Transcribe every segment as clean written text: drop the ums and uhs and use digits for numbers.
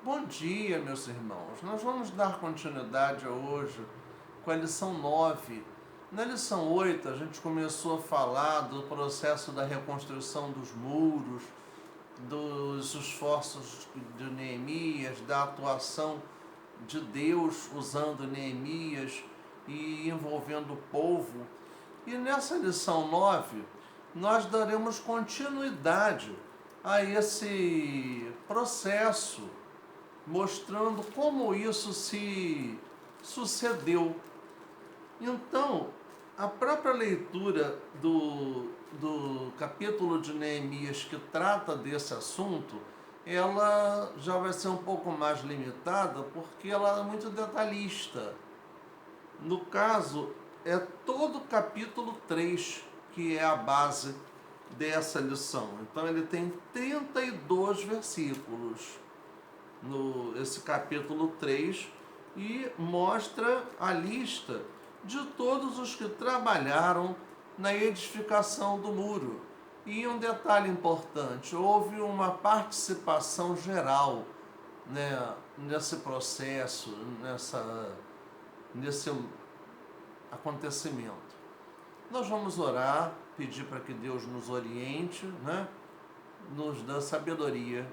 Bom dia, meus irmãos. Nós vamos dar continuidade hoje com a lição 9. Na lição 8, a gente começou a falar do processo da reconstrução dos muros, dos esforços de Neemias, da atuação de Deus usando Neemias e envolvendo o povo. E nessa lição 9, nós daremos continuidade a esse processo, mostrando como isso se sucedeu. Então, a própria leitura do capítulo de Neemias que trata desse assunto, ela já vai ser um pouco mais limitada, porque ela é muito detalhista. No caso, é todo o capítulo 3 que é a base dessa lição. Então, ele tem 32 versículos esse capítulo 3 e mostra a lista de todos os que trabalharam na edificação do muro. E um detalhe importante, houve uma participação geral, né, nesse processo, nesse acontecimento. Nós vamos orar, pedir para que Deus nos oriente, né, nos dê sabedoria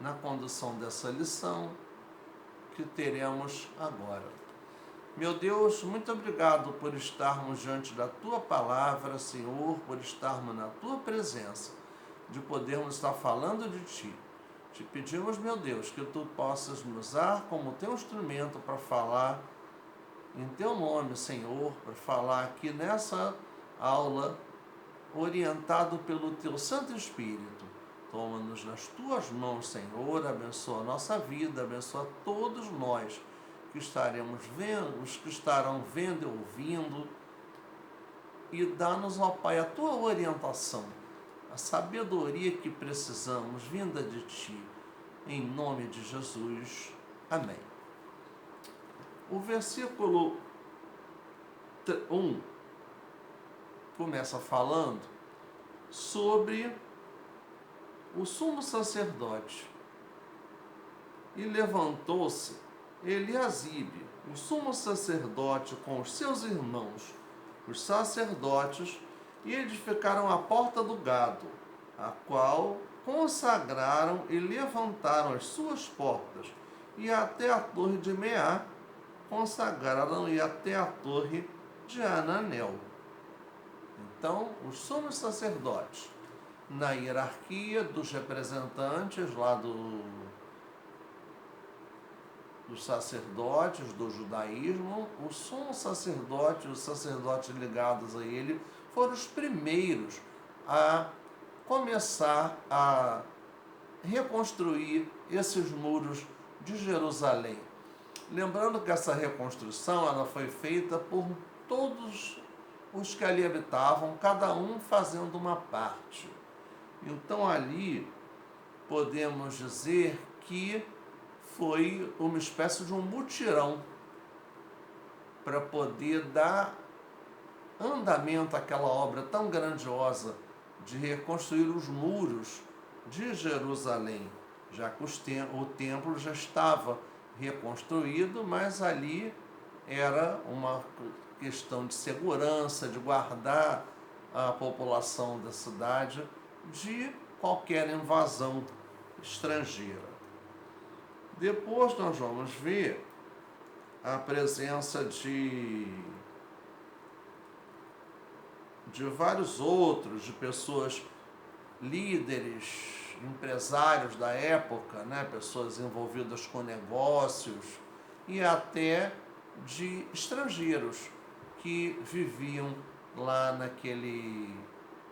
na condução dessa lição que teremos agora. Meu Deus, muito obrigado por estarmos diante da Tua palavra, Senhor, por estarmos na Tua presença, de podermos estar falando de Ti. Te pedimos, meu Deus, que Tu possas nos usar como Teu instrumento para falar em Teu nome, Senhor, para falar aqui nessa aula, orientado pelo Teu Santo Espírito. Toma-nos nas Tuas mãos, Senhor, abençoa a nossa vida, abençoa todos nós que estaremos vendo, os que estarão vendo e ouvindo, e dá-nos, ó Pai, a Tua orientação, a sabedoria que precisamos, vinda de Ti, em nome de Jesus. Amém. O versículo 1 começa falando sobre o sumo sacerdote. E levantou-se Eliasibe, o sumo sacerdote, com os seus irmãos, os sacerdotes, e edificaram a porta do gado, a qual consagraram e levantaram as suas portas, e até a torre de Meá consagraram, e até a torre de Ananel. Então, os sumos sacerdotes, na hierarquia dos representantes lá dos sacerdotes do judaísmo, o sumo sacerdote e os sacerdotes ligados a ele foram os primeiros a começar a reconstruir esses muros de Jerusalém. Lembrando que essa reconstrução ela foi feita por todos os que ali habitavam, cada um fazendo uma parte. Então ali podemos dizer que foi uma espécie de um mutirão para poder dar andamento àquela obra tão grandiosa de reconstruir os muros de Jerusalém, já que o templo já estava reconstruído, mas ali era uma questão de segurança, de guardar a população da cidade de qualquer invasão estrangeira. Depois nós vamos ver a presença de vários outros, de pessoas líderes, empresários da época, né? Pessoas envolvidas com negócios e até de estrangeiros que viviam lá naquele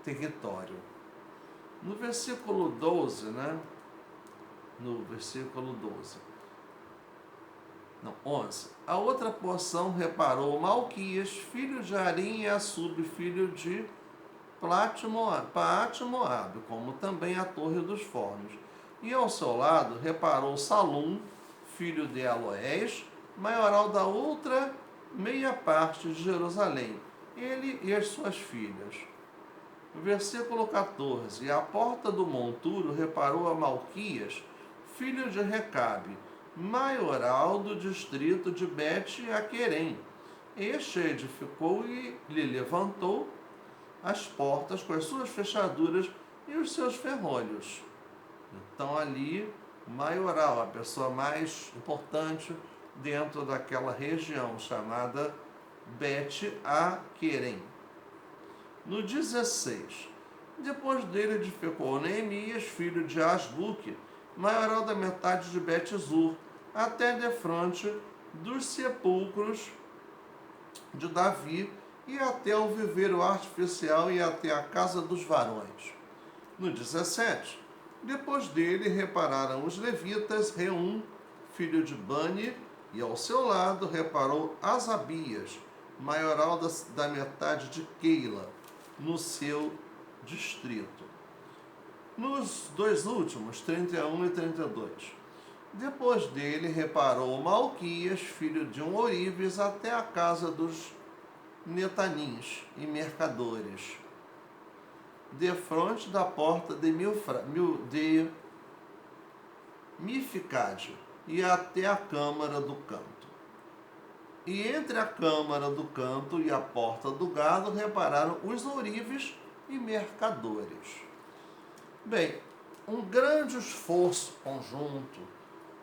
território. No versículo 12, né? No versículo 11. A outra porção reparou Malquias, filho de Arim, e Assub, filho de Paate-Moabe, como também a torre dos fornos. E ao seu lado reparou Salum, filho de Aloés, maioral da outra meia parte de Jerusalém, ele e as suas filhas. Versículo 14. E à porta do monturo reparou a Malquias, filho de Recabe, maioral do distrito de Bet-Aquerem. Este edificou e lhe levantou as portas com as suas fechaduras e os seus ferrolhos. Então ali, maioral, a pessoa mais importante dentro daquela região chamada Bet-Aquerem. No 16, depois dele edificou Neemias, filho de Asbuque, maioral da metade de Bet-Zur, até defronte dos sepulcros de Davi e até o viveiro artificial e até a casa dos varões. No 17, depois dele repararam os levitas, Reum, filho de Bani, e ao seu lado reparou Asabias, maioral da metade de Keila, no seu distrito. Nos dois últimos, 31 e 32, depois dele reparou Malquias, filho de um Orives, até a casa dos Netanins e mercadores, defronte da porta de Mificade e até a câmara do canto. E entre a câmara do canto e a porta do gado repararam os ourives e mercadores. Bem, um grande esforço conjunto,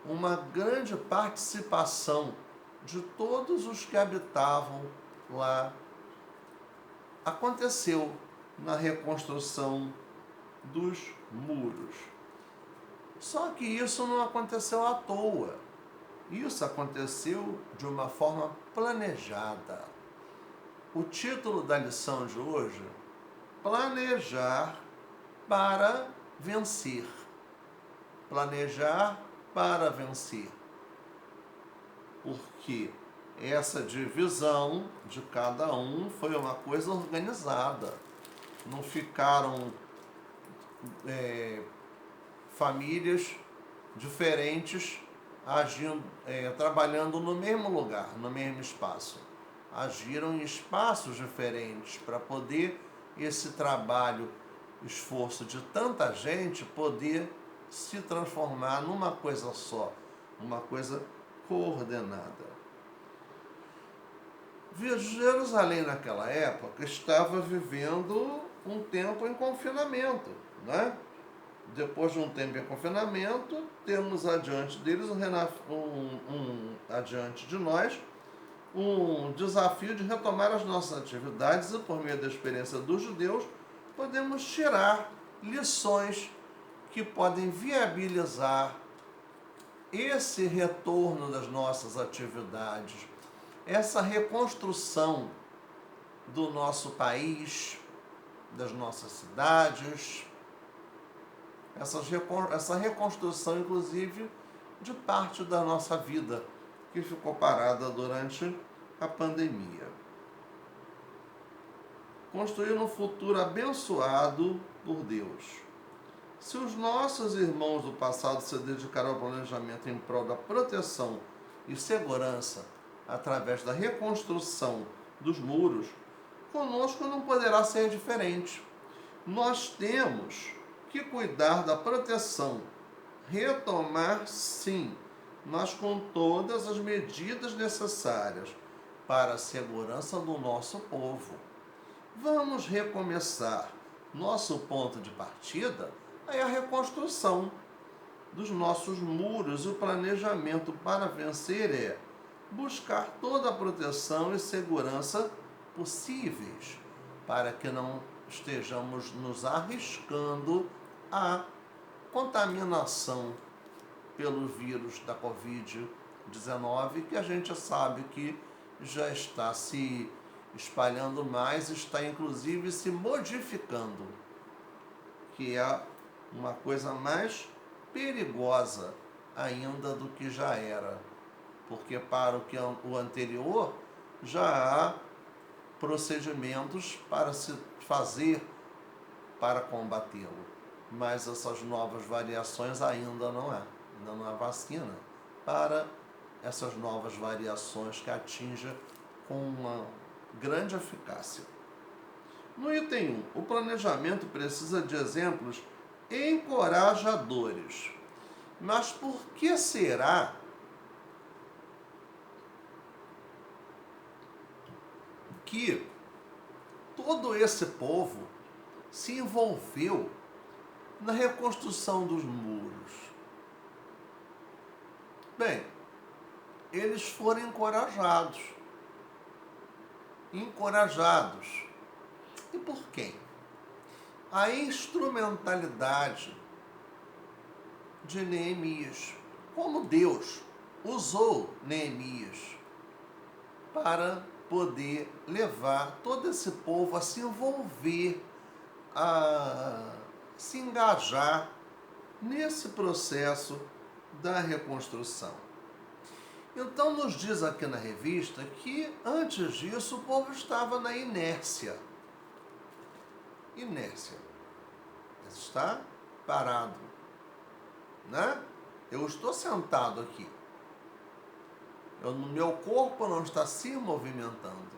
uma grande participação de todos os que habitavam lá aconteceu na reconstrução dos muros. Só que isso não aconteceu à toa. Isso aconteceu de uma forma planejada. O título da lição de hoje: Planejar para vencer. Planejar para vencer. Porque essa divisão de cada um foi uma coisa organizada. Não ficaram famílias diferentes agindo, trabalhando no mesmo lugar, no mesmo espaço. Agiram em espaços diferentes para poder esse trabalho, esforço de tanta gente poder se transformar numa coisa só, uma coisa coordenada. Jerusalém naquela época estava vivendo um tempo em confinamento, né? Depois de um tempo em confinamento, temos adiante deles adiante de nós um desafio de retomar as nossas atividades e, por meio da experiência dos judeus, podemos tirar lições que podem viabilizar esse retorno das nossas atividades, essa reconstrução do nosso país, das nossas cidades, essa reconstrução, inclusive, de parte da nossa vida que ficou parada durante a pandemia. Construir um futuro abençoado por Deus. Se os nossos irmãos do passado se dedicaram ao planejamento em prol da proteção e segurança através da reconstrução dos muros, conosco não poderá ser diferente. Nós temos que cuidar da proteção, retomar sim, mas com todas as medidas necessárias para a segurança do nosso povo. Vamos recomeçar. Nosso ponto de partida é a reconstrução dos nossos muros. O planejamento para vencer é buscar toda a proteção e segurança possíveis para que não estejamos nos arriscando a contaminação pelo vírus da Covid-19, que a gente sabe que já está se espalhando mais, está inclusive se modificando, que é uma coisa mais perigosa ainda do que já era, porque para o anterior já há procedimentos para se fazer para combatê-lo, mas essas novas variações ainda não há vacina para essas novas variações que atinja com uma grande eficácia. No item 1, o planejamento precisa de exemplos encorajadores. Mas por que será que todo esse povo se envolveu na reconstrução dos muros? Bem, eles foram encorajados. Encorajados. E por quem? A instrumentalidade de Neemias. Como Deus usou Neemias para poder levar todo esse povo a se envolver, a se engajar nesse processo da reconstrução. Então nos diz aqui na revista que antes disso o povo estava na inércia. Inércia. Está parado, né? Eu estou sentado aqui. Meu corpo não está se movimentando,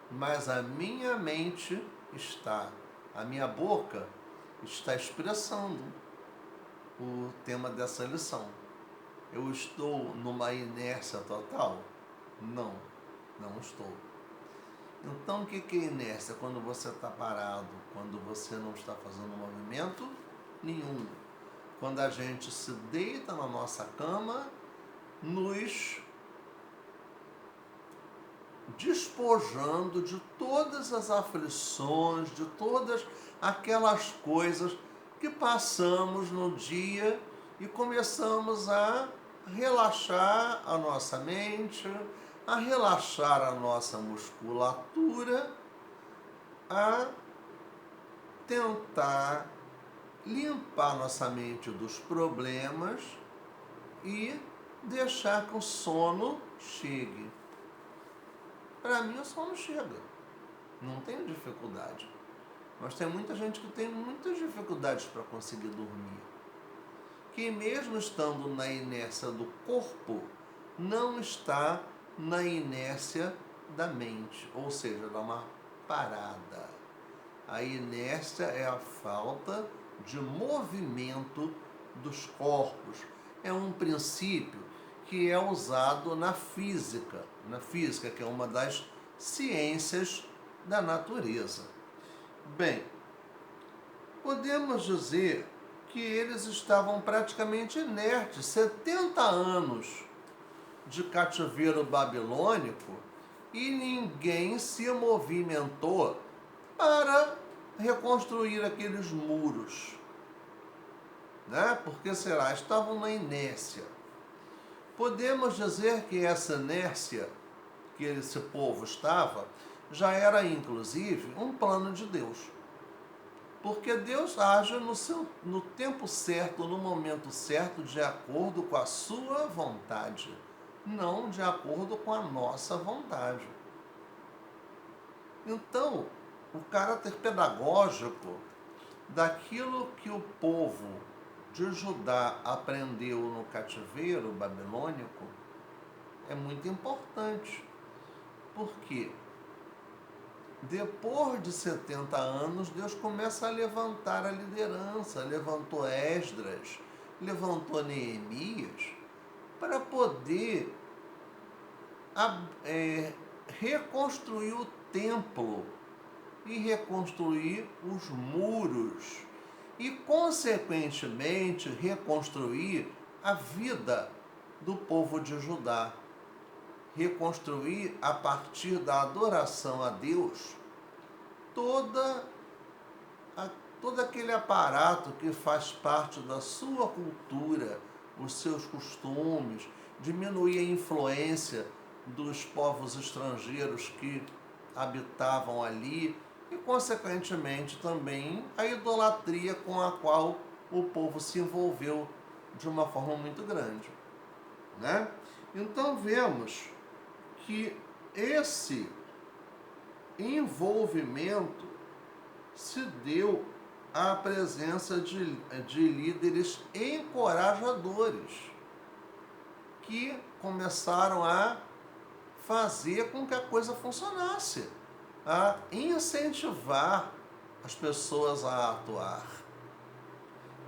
mas a minha mente está, a minha boca está expressando o tema dessa lição. Eu estou numa inércia total? Não, não estou. Então o que é inércia? Quando você está parado, quando você não está fazendo movimento nenhum. Quando a gente se deita na nossa cama, nos despojando de todas as aflições, de todas aquelas coisas que passamos no dia e começamos a relaxar a nossa mente, a relaxar a nossa musculatura, a tentar limpar nossa mente dos problemas e deixar que o sono chegue. Para mim o sono chega, não tenho dificuldade. Mas tem muita gente que tem muitas dificuldades para conseguir dormir. Que mesmo estando na inércia do corpo, não está na inércia da mente, ou seja, dá uma parada. A inércia é a falta de movimento dos corpos. É um princípio que é usado na física, que é uma das ciências da natureza. Bem, podemos dizer que eles estavam praticamente inertes, 70 anos de cativeiro babilônico, e ninguém se movimentou para reconstruir aqueles muros, né? Porque será? Estavam na inércia. Podemos dizer que essa inércia que esse povo estava já era inclusive um plano de Deus. Porque Deus age no tempo certo, no momento certo, de acordo com a sua vontade, não de acordo com a nossa vontade. Então, o caráter pedagógico daquilo que o povo de Judá aprendeu no cativeiro babilônico é muito importante. Porque depois de 70 anos, Deus começa a levantar a liderança, levantou Esdras, levantou Neemias, para poder reconstruir o templo e reconstruir os muros e, consequentemente, reconstruir a vida do povo de Judá. Reconstruir a partir da adoração a Deus todo aquele aparato que faz parte da sua cultura, os seus costumes, diminuir a influência dos povos estrangeiros que habitavam ali e, consequentemente, também a idolatria com a qual o povo se envolveu de uma forma muito grande, né? Então vemos que esse envolvimento se deu à presença de líderes encorajadores que começaram a fazer com que a coisa funcionasse, a incentivar as pessoas a atuar.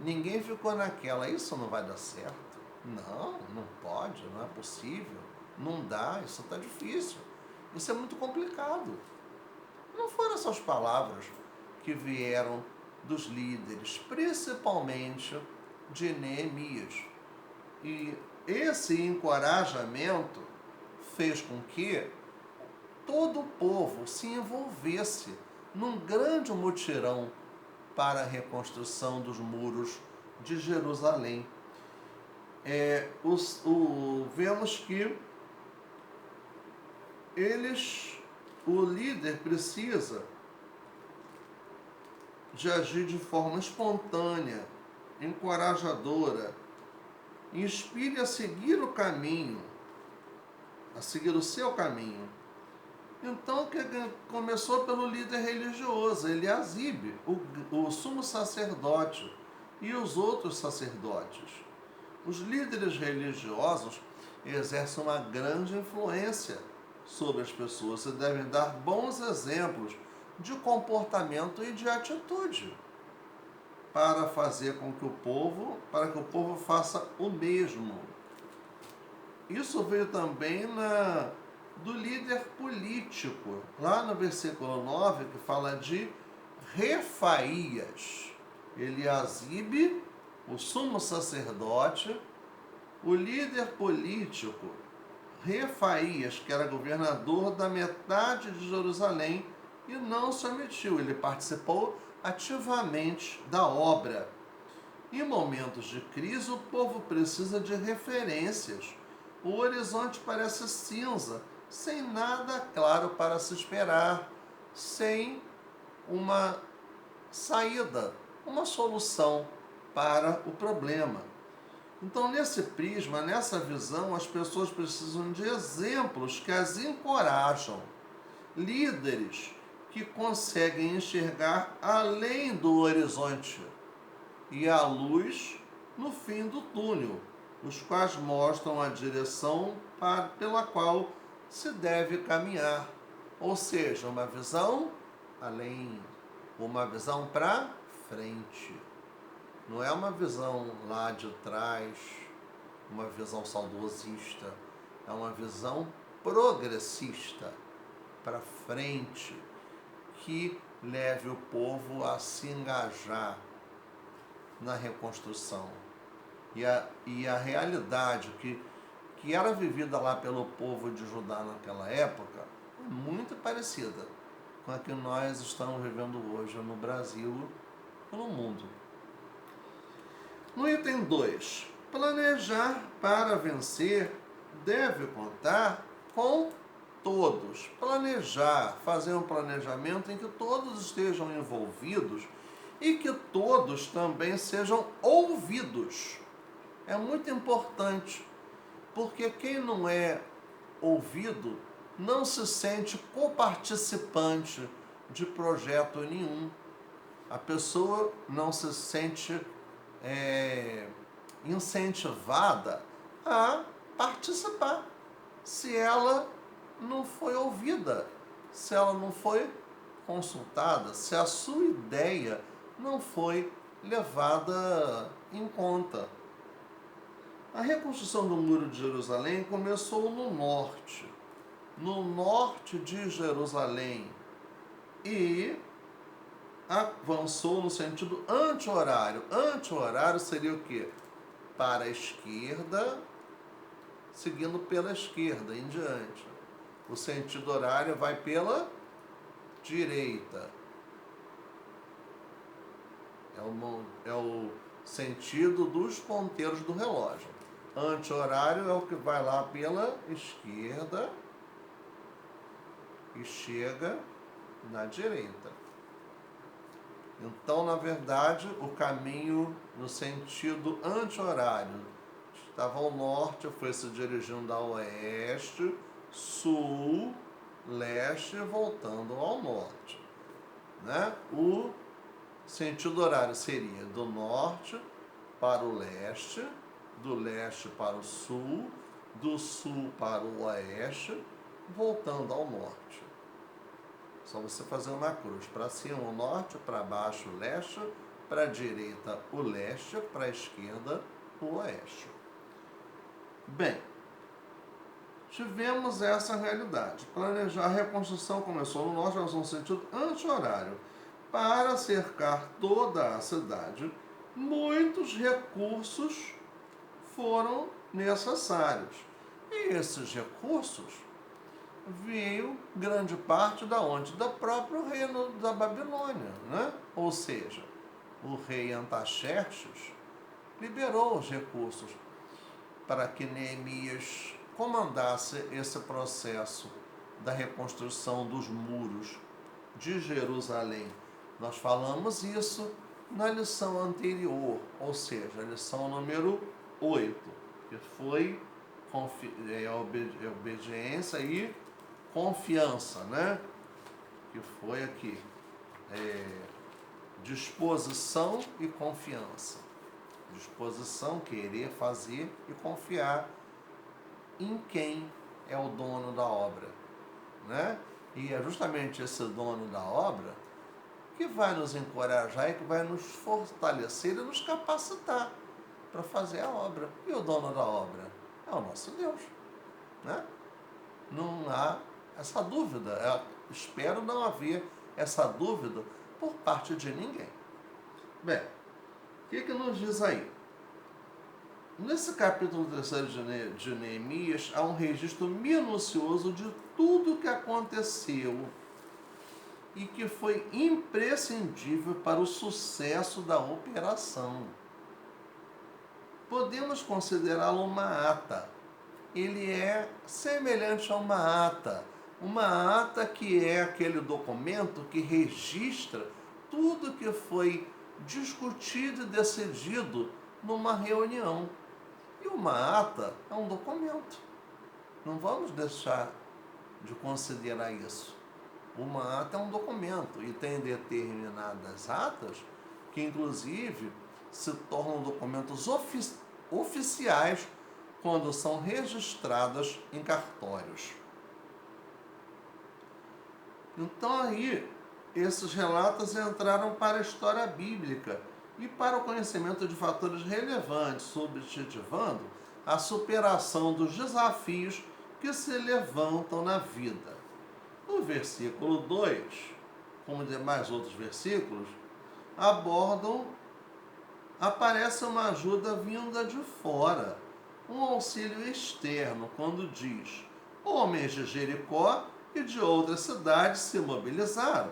Ninguém ficou naquela, isso não vai dar certo. Não, não pode, não é possível. Não dá, isso está difícil. Isso é muito complicado. Não foram essas palavras que vieram dos líderes, principalmente de Neemias. E esse encorajamento fez com que todo o povo se envolvesse num grande mutirão para a reconstrução dos muros de Jerusalém. Vemos que o líder precisa de agir de forma espontânea, encorajadora, inspire a seguir o caminho, a seguir o seu caminho. Então, que começou pelo líder religioso, Eliasibe, o sumo sacerdote, e os outros sacerdotes. Os líderes religiosos exercem uma grande influência sobre as pessoas e devem dar bons exemplos de comportamento e de atitude para fazer com que o povo faça o mesmo. Isso veio também do líder político, lá no versículo 9, que fala de Refaías. Eliasibe, o sumo sacerdote, o líder político, Refaías, que era governador da metade de Jerusalém, e não se omitiu, ele participou ativamente da obra. Em momentos de crise, o povo precisa de referências. O horizonte parece cinza, sem nada claro para se esperar, sem uma saída, uma solução para o problema. Então, nesse prisma, nessa visão, as pessoas precisam de exemplos que as encorajam, líderes que conseguem enxergar além do horizonte e a luz no fim do túnel, os quais mostram a direção pela qual se deve caminhar. Ou seja, uma visão além, uma visão para frente. Não é uma visão lá de trás, uma visão saudosista. É uma visão progressista, para frente, que leve o povo a se engajar na reconstrução. E a realidade que era vivida lá pelo povo de Judá naquela época é muito parecida com a que nós estamos vivendo hoje no Brasil e no mundo. No item 2, planejar para vencer deve contar com todos. Planejar, fazer um planejamento em que todos estejam envolvidos e que todos também sejam ouvidos. É muito importante, porque quem não é ouvido não se sente coparticipante de projeto nenhum. A pessoa não se sente incentivada a participar se ela não foi ouvida, se ela não foi consultada, se a sua ideia não foi levada em conta. A reconstrução do Muro de Jerusalém começou no norte de Jerusalém, e avançou no sentido anti-horário. Anti-horário seria o quê? Para a esquerda, seguindo pela esquerda em diante. O sentido horário vai pela direita. É o sentido dos ponteiros do relógio. Anti-horário é o que vai lá pela esquerda e chega na direita. Então, na verdade, o caminho no sentido anti-horário estava ao norte, foi se dirigindo ao oeste, sul, leste, voltando ao norte. Né? O sentido horário seria do norte para o leste, do leste para o sul, do sul para o oeste, voltando ao norte. Só você fazer uma cruz, para cima o norte, para baixo o leste, para a direita o leste, para a esquerda o oeste. Bem, tivemos essa realidade. Planejar a reconstrução começou no norte, mas no sentido anti-horário. Para cercar toda a cidade, muitos recursos foram necessários. E esses recursos veio grande parte da onde? Do próprio reino da Babilônia, né? Ou seja, o rei Artaxerxes liberou os recursos para que Neemias comandasse esse processo da reconstrução dos muros de Jerusalém. Nós falamos isso na lição anterior, ou seja, a lição número 8, que foi obediência e confiança, né? Que foi aqui, disposição e confiança. Disposição, querer fazer, e confiar em quem é o dono da obra, né? E é justamente esse dono da obra que vai nos encorajar e que vai nos fortalecer e nos capacitar para fazer a obra. E o dono da obra é o nosso Deus, né? Não há essa dúvida. Espero não haver essa dúvida por parte de ninguém. Bem, o que nos diz aí? Nesse capítulo 3 de Neemias, há um registro minucioso de tudo o que aconteceu e que foi imprescindível para o sucesso da operação. Podemos considerá-lo uma ata. Ele é semelhante a uma ata. Uma ata que é aquele documento que registra tudo que foi discutido e decidido numa reunião. E uma ata é um documento. Não vamos deixar de considerar isso. Uma ata é um documento e tem determinadas atas que, inclusive, se tornam documentos oficiais quando são registradas em cartórios. Então aí, esses relatos entraram para a história bíblica e para o conhecimento de fatores relevantes, subjetivando a superação dos desafios que se levantam na vida. No versículo 2, como demais outros versículos, aparece uma ajuda vinda de fora, um auxílio externo, quando diz: homens de Jericó e de outras cidades se mobilizaram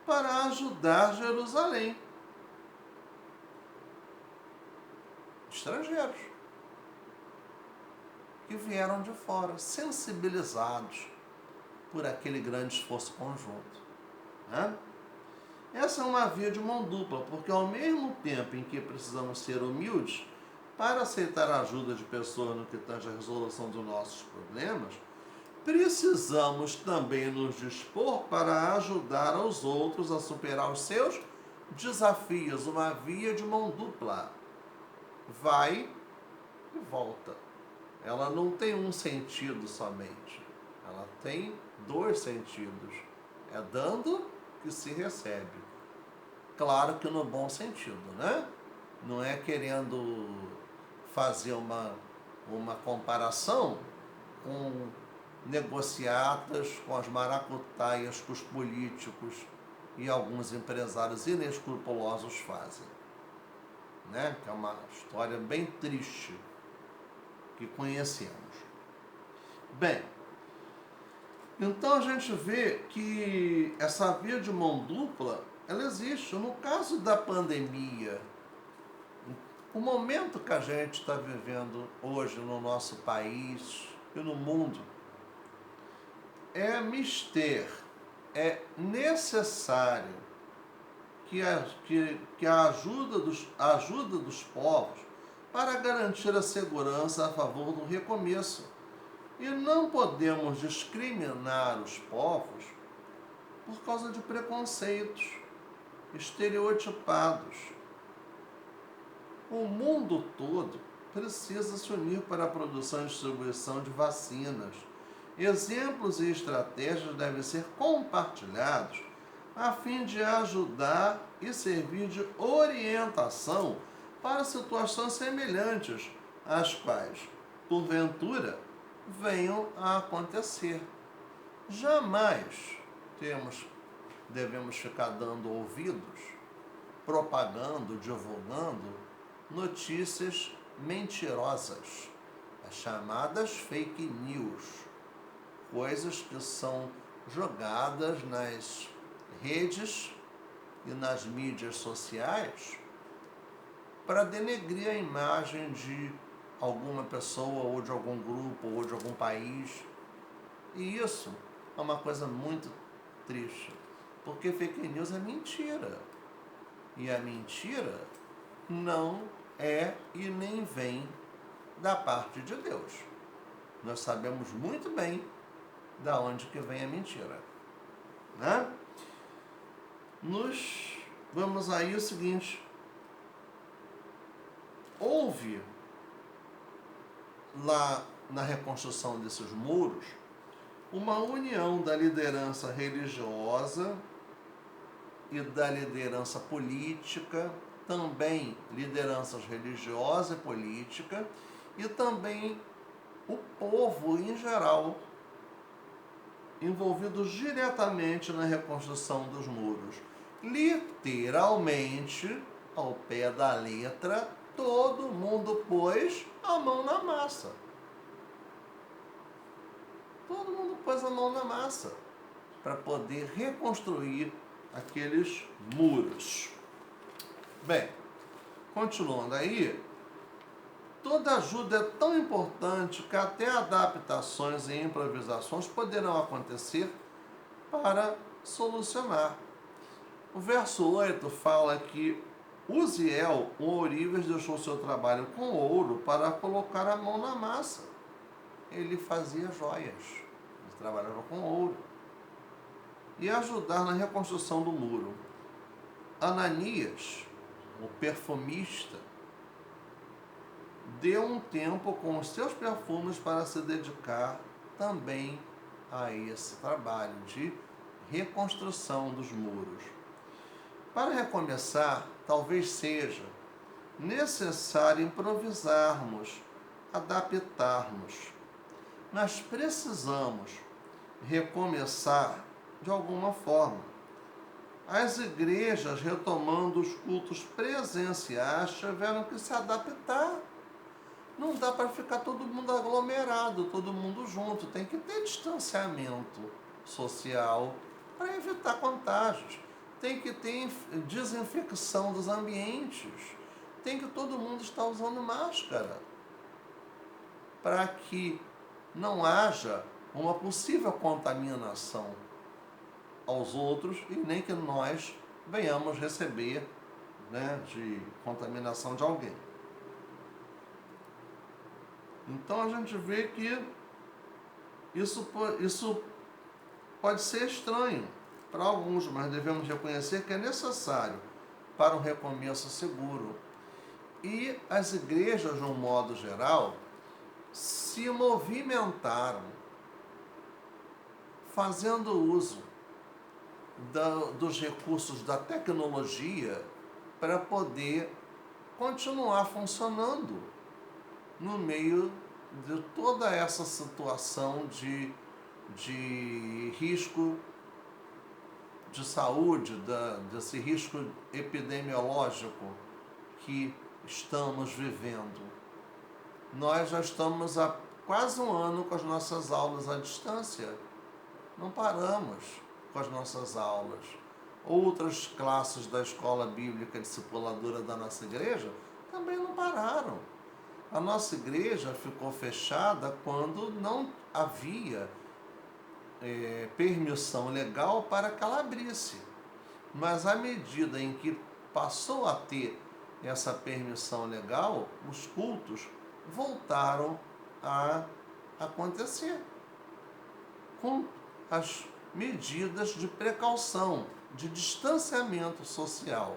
para ajudar Jerusalém. Estrangeiros que vieram de fora, sensibilizados por aquele grande esforço conjunto, né? Essa é uma via de mão dupla, porque ao mesmo tempo em que precisamos ser humildes para aceitar a ajuda de pessoas no que tange à resolução dos nossos problemas, precisamos também nos dispor para ajudar aos outros a superar os seus desafios. Uma via de mão dupla. Vai e volta. Ela não tem um sentido somente. Ela tem dois sentidos. É dando que se recebe. Claro que no bom sentido, né? Não é querendo fazer uma comparação com negociatas, com as maracutaias que os políticos e alguns empresários inescrupulosos fazem, né? Que é uma história bem triste que conhecemos. Bem, então a gente vê que essa via de mão dupla, ela existe. No caso da pandemia, o momento que a gente está vivendo hoje no nosso país e no mundo, é mister, é necessário que a ajuda dos povos para garantir a segurança a favor do recomeço. E não podemos discriminar os povos por causa de preconceitos estereotipados. O mundo todo precisa se unir para a produção e distribuição de vacinas. Exemplos e estratégias devem ser compartilhados a fim de ajudar e servir de orientação para situações semelhantes às quais, porventura, venham a acontecer. Jamais devemos ficar dando ouvidos, propagando, divulgando notícias mentirosas, as chamadas fake news, coisas que são jogadas nas redes e nas mídias sociais para denegrir a imagem de alguma pessoa ou de algum grupo ou de algum país. E isso é uma coisa muito triste, porque fake news é mentira. E a mentira não é e nem vem da parte de Deus. Nós sabemos muito bem da onde que vem a mentira, né? Vamos aí o seguinte: houve lá na reconstrução desses muros uma união da liderança religiosa e da liderança política, também lideranças religiosa e política, e também o povo em geral, envolvidos diretamente na reconstrução dos muros. Literalmente, ao pé da letra, todo mundo pôs a mão na massa. Todo mundo pôs a mão na massa para poder reconstruir aqueles muros. Bem, continuando aí, toda ajuda é tão importante que até adaptações e improvisações poderão acontecer para solucionar. O verso 8 fala que Uziel, o ourives, deixou seu trabalho com ouro para colocar a mão na massa. Ele fazia joias, ele trabalhava com ouro. E ajudar na reconstrução do muro. Ananias, o perfumista, deu um tempo com os seus perfumes para se dedicar também a esse trabalho de reconstrução dos muros. Para recomeçar, talvez seja necessário improvisarmos, adaptarmos. Nós precisamos recomeçar de alguma forma. As igrejas, retomando os cultos presenciais, tiveram que se adaptar. Não dá para ficar todo mundo aglomerado, todo mundo junto. Tem que ter distanciamento social para evitar contágios. Tem que ter desinfecção dos ambientes. Tem que todo mundo estar usando máscara para que não haja uma possível contaminação aos outros e nem que nós venhamos receber, né, de contaminação de alguém. Então a gente vê que isso pode ser estranho para alguns, mas devemos reconhecer que é necessário para um recomeço seguro. E as igrejas, de um modo geral, se movimentaram fazendo uso dos recursos da tecnologia para poder continuar funcionando no meio de toda essa situação de risco de saúde, desse risco epidemiológico que estamos vivendo. Nós já estamos há quase um ano com as nossas aulas à distância. Não paramos com as nossas aulas. Outras classes da escola bíblica discipuladora da nossa igreja também não pararam. A nossa igreja ficou fechada quando não havia permissão legal para que ela abrisse. Mas à medida em que passou a ter essa permissão legal, os cultos voltaram a acontecer com as medidas de precaução, de distanciamento social,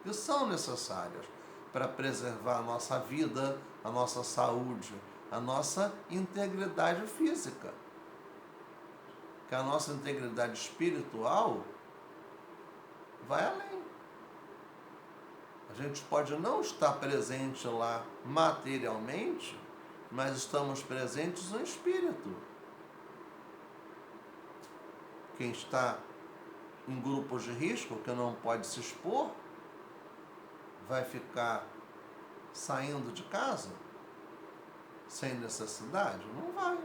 que são necessárias para preservar a nossa vida, a nossa saúde, a nossa integridade física. Que a nossa integridade espiritual vai além. A gente pode não estar presente lá materialmente, mas estamos presentes no espírito. Quem está em grupos de risco, que não pode se expor, vai ficar saindo de casa sem necessidade? Não vai.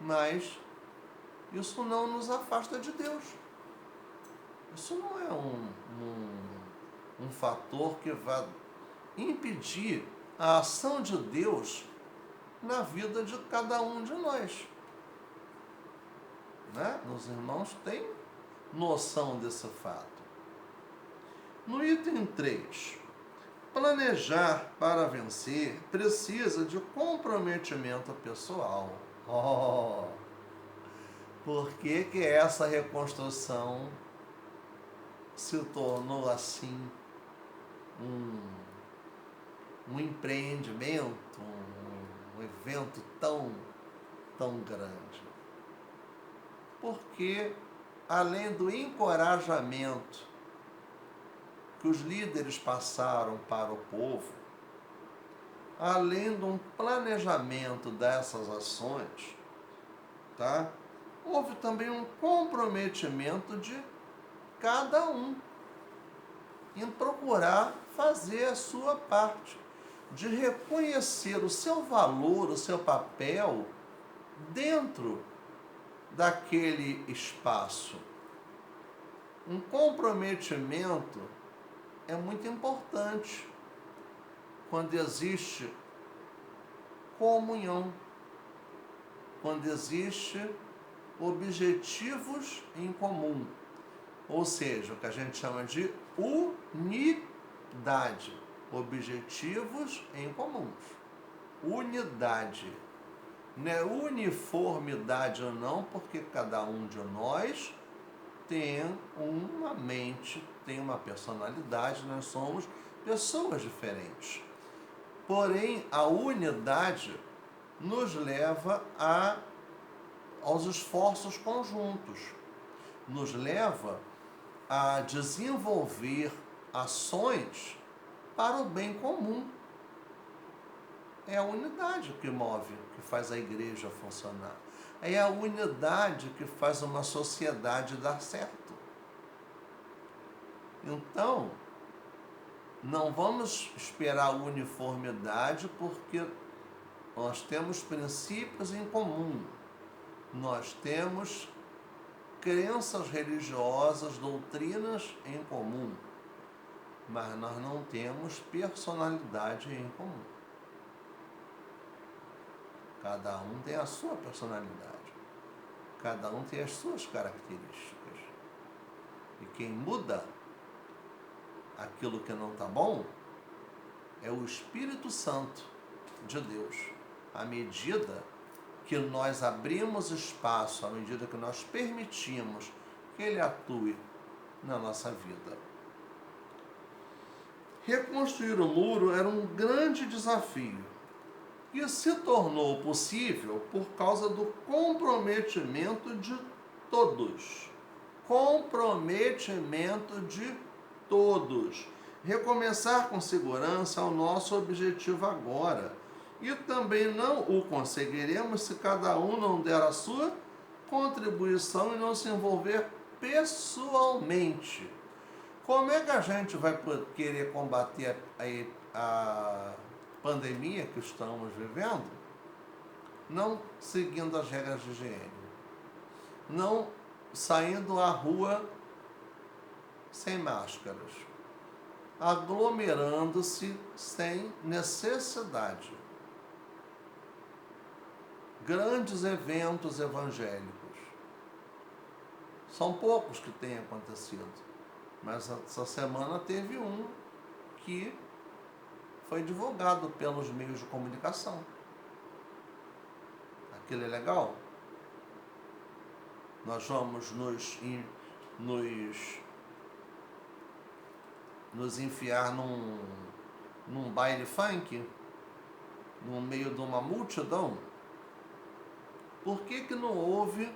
Mas isso não nos afasta de Deus. Isso não é um fator que vai impedir a ação de Deus na vida de cada um de nós. Né? Os irmãos têm noção desse fato. No item 3, planejar para vencer precisa de comprometimento pessoal. Por que essa reconstrução se tornou assim um empreendimento, um evento tão grande? Porque, além do encorajamento que os líderes passaram para o povo, além de um planejamento dessas ações, tá? Houve também um comprometimento de cada um em procurar fazer a sua parte, de reconhecer o seu valor, o seu papel dentro daquele espaço. Um comprometimento é muito importante quando existe comunhão, quando existe objetivos em comum, ou seja, o que a gente chama de unidade, objetivos em comuns, unidade. Não é uniformidade ou não, porque cada um de nós tem uma mente, tem uma personalidade, nós somos pessoas diferentes. Porém, a unidade nos leva aos esforços conjuntos, nos leva a desenvolver ações para o bem comum. É a unidade que move, que faz a igreja funcionar. É a unidade que faz uma sociedade dar certo. Então, não vamos esperar uniformidade, porque nós temos princípios em comum. Nós temos crenças religiosas, doutrinas em comum. Mas nós não temos personalidade em comum. Cada um tem a sua personalidade. Cada um tem as suas características. E quem muda aquilo que não está bom é o Espírito Santo de Deus. À medida que nós abrimos espaço, à medida que nós permitimos que Ele atue na nossa vida. Reconstruir o muro era um grande desafio. E se tornou possível por causa do comprometimento de todos. Comprometimento de todos. Recomeçar com segurança é o nosso objetivo agora. E também não o conseguiremos se cada um não der a sua contribuição e não se envolver pessoalmente. Como é que a gente vai querer combater a pandemia que estamos vivendo, não seguindo as regras de higiene, não saindo à rua sem máscaras, aglomerando-se sem necessidade, grandes eventos evangélicos, são poucos que têm acontecido, mas essa semana teve um que foi divulgado pelos meios de comunicação. Aquilo é legal? Nós vamos nos enfiar num baile funk, no meio de uma multidão? Por que não houve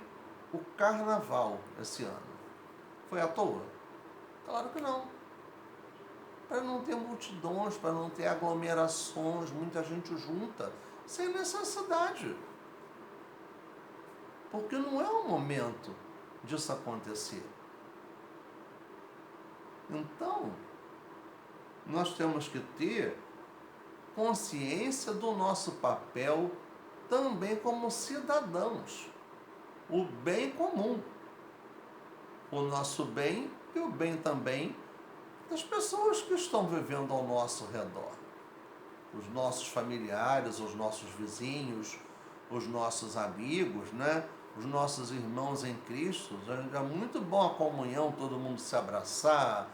o carnaval esse ano? Foi à toa? Claro que não. Para não ter multidões, para não ter aglomerações, muita gente junta. sem necessidade. Porque não é o momento disso acontecer. Então, nós temos que ter consciência do nosso papel também como cidadãos. O bem comum. O nosso bem e o bem também das pessoas que estão vivendo ao nosso redor. Os nossos familiares, os nossos vizinhos, os nossos amigos, né? Os nossos irmãos em Cristo. É muito bom a comunhão, todo mundo se abraçar.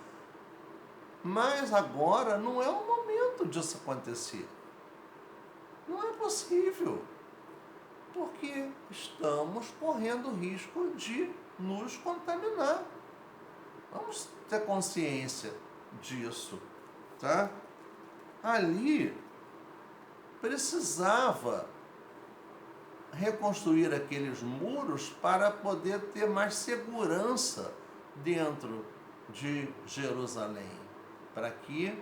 Mas agora não é o momento disso acontecer. Não é possível. Porque estamos correndo risco de nos contaminar. Vamos ter consciência disso, tá? Ali precisava reconstruir aqueles muros para poder ter mais segurança dentro de Jerusalém, para que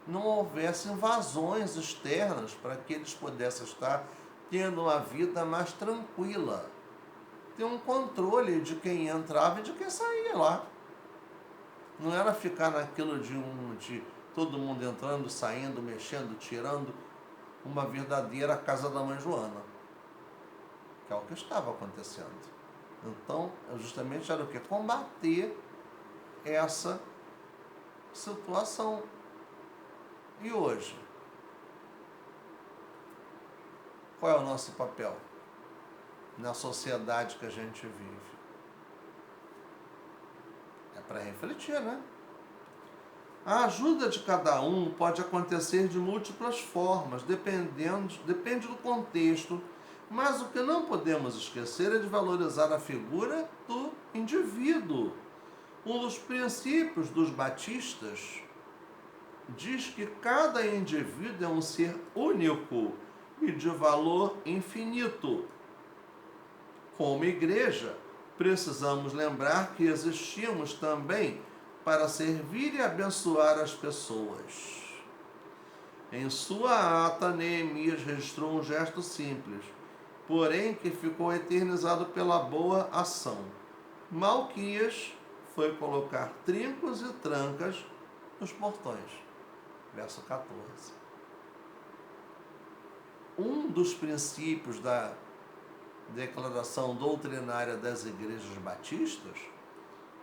não houvesse invasões externas, para que eles pudessem estar tendo uma vida mais tranquila, ter um controle de quem entrava e de quem saía lá. Não era ficar naquilo de todo mundo entrando, saindo, mexendo, tirando, uma verdadeira casa da mãe Joana, que é o que estava acontecendo. Então, justamente era o que? Combater essa situação. E hoje? Qual é o nosso papel na sociedade que a gente vive? É para refletir, né? A ajuda de cada um pode acontecer de múltiplas formas, depende do contexto, mas o que não podemos esquecer é de valorizar a figura do indivíduo. Um dos princípios dos batistas diz que cada indivíduo é um ser único e de valor infinito. Como igreja, precisamos lembrar que existimos também para servir e abençoar as pessoas. Em sua ata, Neemias registrou um gesto simples, porém que ficou eternizado pela boa ação. Malquias foi colocar trincos e trancas nos portões. Verso 14. Um dos princípios da declaração doutrinária das igrejas batistas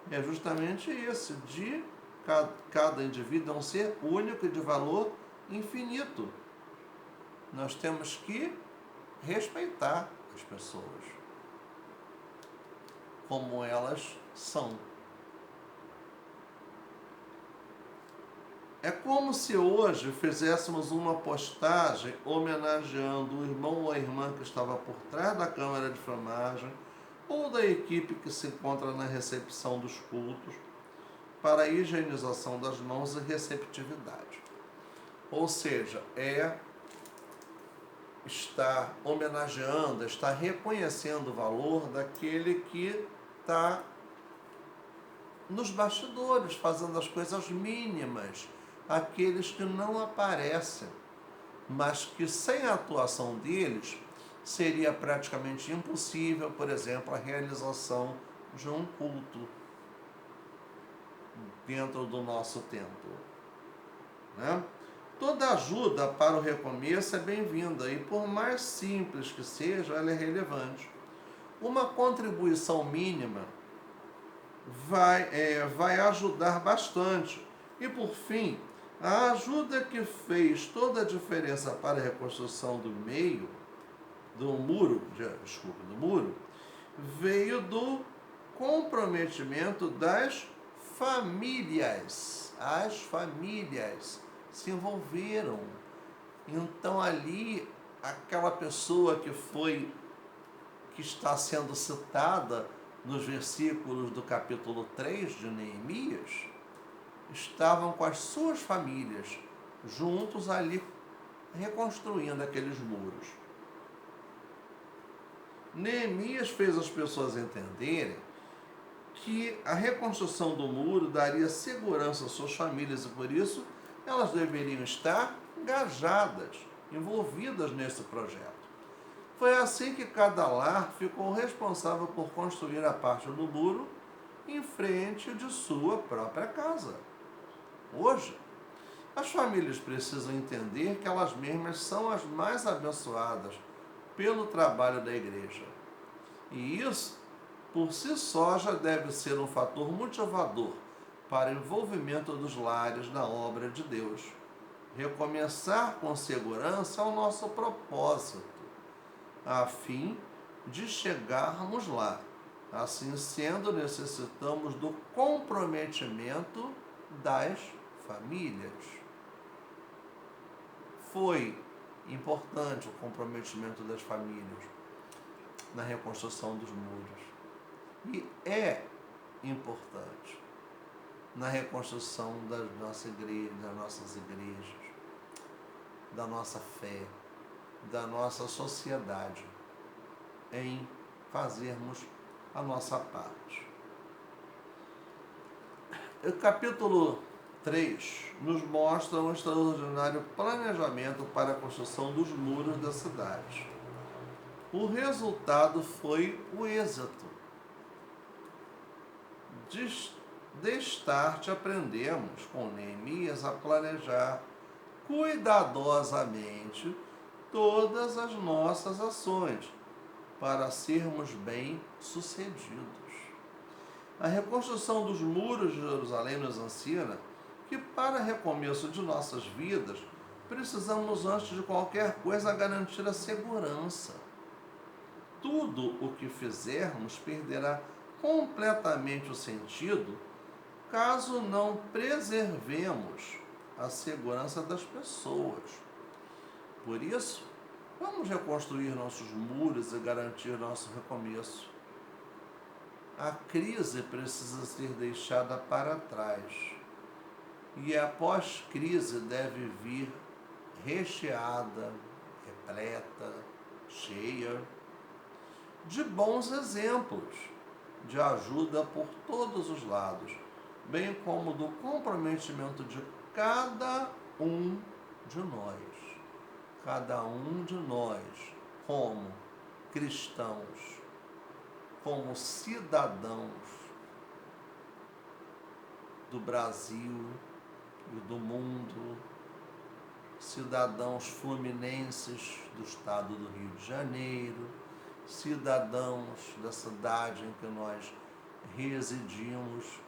é justamente esse, de cada indivíduo é um ser único e de valor infinito. Nós temos que respeitar as pessoas como elas são. É como se hoje fizéssemos uma postagem homenageando o irmão ou a irmã que estava por trás da câmara de filmagem ou da equipe que se encontra na recepção dos cultos para a higienização das mãos e receptividade. Ou seja, estar homenageando, estar reconhecendo o valor daquele que está nos bastidores, fazendo as coisas mínimas, aqueles que não aparecem, mas que sem a atuação deles seria praticamente impossível, por exemplo, a realização de um culto dentro do nosso templo, né? Toda ajuda para o recomeço é bem-vinda e, por mais simples que seja, ela é relevante. Uma contribuição mínima vai ajudar bastante. E, por fim, a ajuda que fez toda a diferença para a reconstrução do muro, veio do comprometimento das famílias. As famílias se envolveram. Então ali, aquela pessoa que está sendo citada nos versículos do capítulo 3 de Neemias, estavam com as suas famílias juntos ali reconstruindo aqueles muros. Neemias fez as pessoas entenderem que a reconstrução do muro daria segurança às suas famílias e por isso elas deveriam estar engajadas envolvidas nesse projeto. Foi assim que cada lar ficou responsável por construir a parte do muro em frente de sua própria casa. Hoje, as famílias precisam entender que elas mesmas são as mais abençoadas pelo trabalho da igreja. E isso, por si só, já deve ser um fator motivador para o envolvimento dos lares na obra de Deus. Recomeçar com segurança é o nosso propósito, a fim de chegarmos lá. Assim sendo, necessitamos do comprometimento das famílias. Foi importante o comprometimento das famílias na reconstrução dos muros. E é importante na reconstrução das nossas igrejas, da nossa fé, da nossa sociedade, em fazermos a nossa parte. O capítulo 3 nos mostra um extraordinário planejamento para a construção dos muros da cidade. O resultado foi o êxito. De start, aprendemos com Neemias a planejar cuidadosamente todas as nossas ações para sermos bem-sucedidos. A reconstrução dos muros de Jerusalém nos ensina que para recomeço de nossas vidas, precisamos antes de qualquer coisa garantir a segurança. Tudo o que fizermos perderá completamente o sentido caso não preservemos a segurança das pessoas. Por isso, vamos reconstruir nossos muros e garantir nosso recomeço. A crise precisa ser deixada para trás e a pós-crise deve vir recheada, repleta, cheia de bons exemplos de ajuda por todos os lados, bem como do comprometimento de cada um de nós, como cristãos, como cidadãos do Brasil e do mundo, cidadãos fluminenses do estado do Rio de Janeiro, cidadãos da cidade em que nós residimos.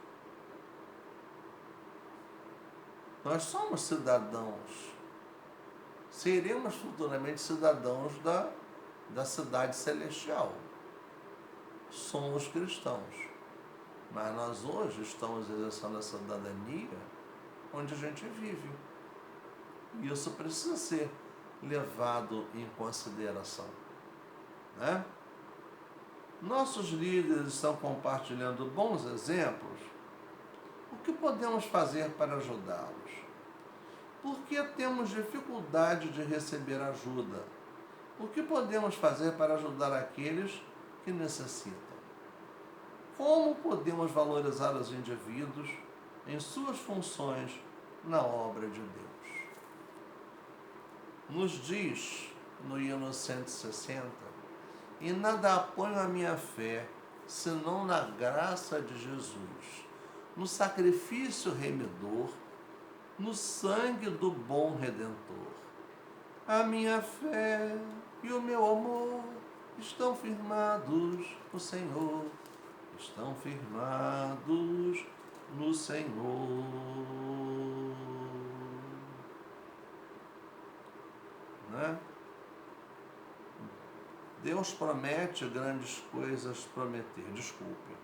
Nós somos cidadãos, seremos futuramente cidadãos da cidade celestial. Somos cristãos, mas nós hoje estamos exercendo a cidadania onde a gente vive. E isso precisa ser levado em consideração, né? Nossos líderes estão compartilhando bons exemplos. O que podemos fazer para ajudá-los? Por que temos dificuldade de receber ajuda? O que podemos fazer para ajudar aqueles que necessitam? Como podemos valorizar os indivíduos em suas funções na obra de Deus? Nos diz no hino 160, e nada apoio a minha fé, senão na graça de Jesus, no sacrifício remidor, no sangue do bom Redentor. A minha fé e o meu amor estão firmados no Senhor, estão firmados no Senhor. Né? Deus promete grandes coisas prometer. Desculpe.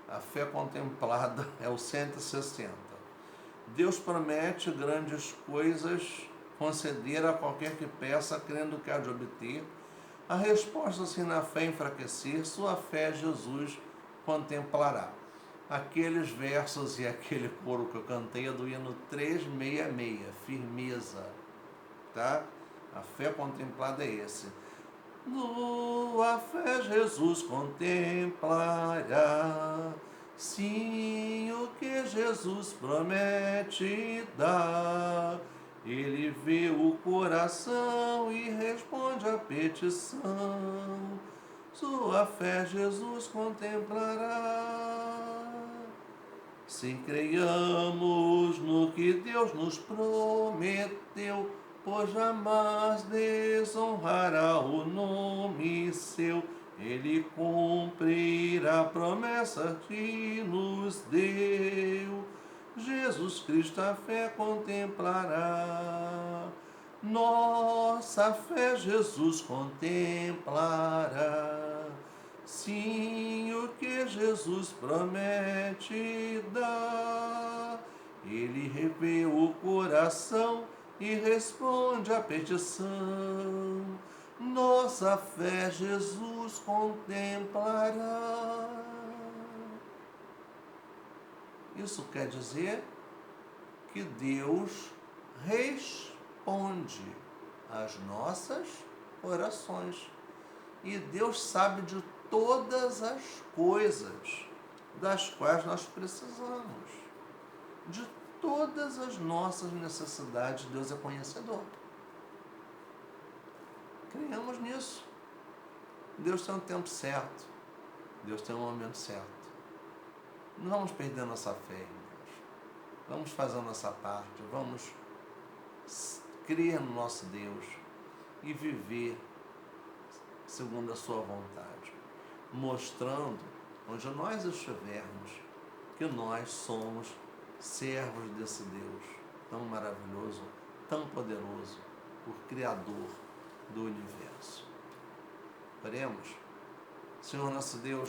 A fé contemplada é o 160. Deus promete grandes coisas, conceder a qualquer que peça, crendo que há de obter. A resposta, se na fé enfraquecer, sua fé Jesus contemplará. Aqueles versos e aquele coro que eu cantei é do hino 366, firmeza. Tá? A fé contemplada é esse. Tua fé Jesus contemplará, sim, o que Jesus promete dar, Ele vê o coração e responde à petição. Sua fé Jesus contemplará. Se creiamos no que Deus nos prometeu, pois jamais desonrará o nome seu. Ele cumprirá a promessa que nos deu. Jesus Cristo a fé contemplará. Nossa fé Jesus contemplará. Sim, o que Jesus promete dá. Ele revê o coração e responde à petição. Nossa fé Jesus contemplará. Isso quer dizer que Deus responde às nossas orações. E Deus sabe de todas as coisas das quais nós precisamos. De todas as nossas necessidades, Deus é conhecedor. Creiamos nisso. Deus tem um tempo certo. Deus tem um momento certo. Não vamos perder nossa fé, irmãos. Vamos fazer a nossa parte. Vamos crer no nosso Deus e viver segundo a sua vontade, mostrando, onde nós estivermos, que nós somos servos desse Deus tão maravilhoso, tão poderoso, o Criador do universo. Oremos. Senhor nosso Deus,